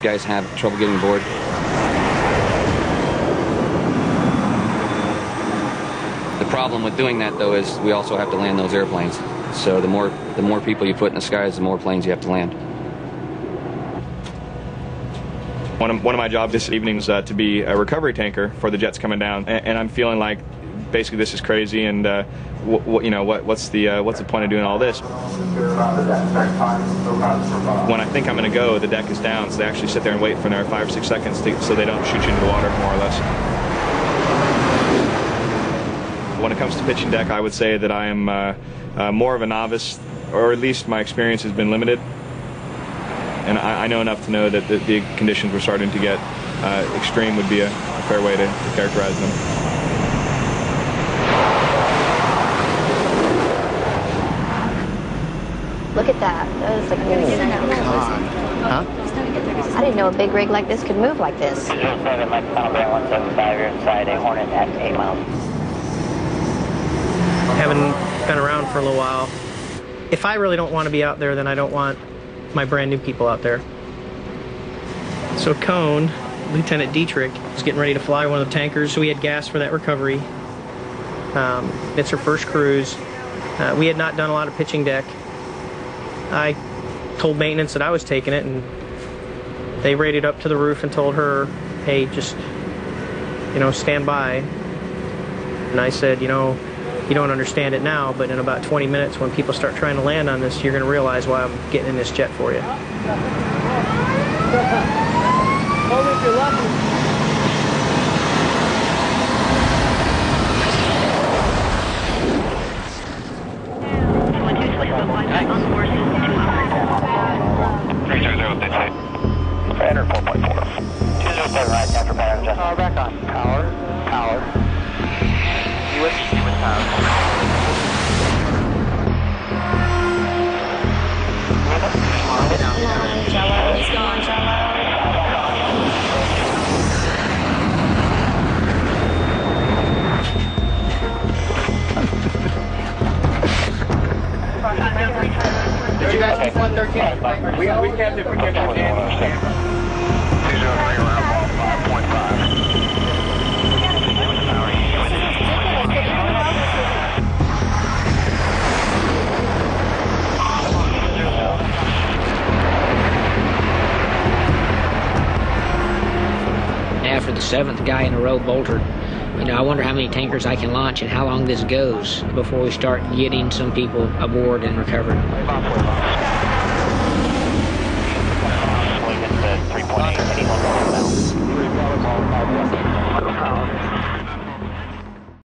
guys have trouble getting aboard. The problem with doing that, though, is we also have to land those airplanes. So the more people you put in the skies, the more planes you have to land. One of my jobs this evening is to be a recovery tanker for the jets coming down, and I'm feeling like basically this is crazy, and what's the point of doing all this? When I think I'm going to go, the deck is down, so they actually sit there and wait for their 5 or 6 seconds so they don't shoot you into the water, more or less. When it comes to pitching deck, I would say that I am more of a novice, or at least my experience has been limited. And I know enough to know that the conditions we're starting to get extreme would be a fair way to characterize them. Look at that. That is like Huh? I didn't know a big rig like this could move like this. 07, Mike Tunnel Bear 175, you're inside a Hornet at 8 miles. Having been around for a little while, if I really don't want to be out there, then I don't want my brand new people out there. So Cone, Lieutenant Dietrich, was getting ready to fly one of the tankers, so we had gas for that recovery. It's her first cruise. We had not done a lot of pitching deck. I told maintenance that I was taking it, and they raided up to the roof and told her, hey, just, stand by. And I said, you don't understand it now, but in about 20 minutes when people start trying to land on this, you're going to realize why I'm getting in this jet for you. Only if you're lucky. Standard 4.4. 207 right after pattern adjustment. Back on. Power. Switch with power. He's gone, Channell. Did you guys keep 113? We kept it. We kept it. 203 around 5.5. After the 7th guy in a row bolted, I wonder how many tankers I can launch and how long this goes before we start getting some people aboard and recovered.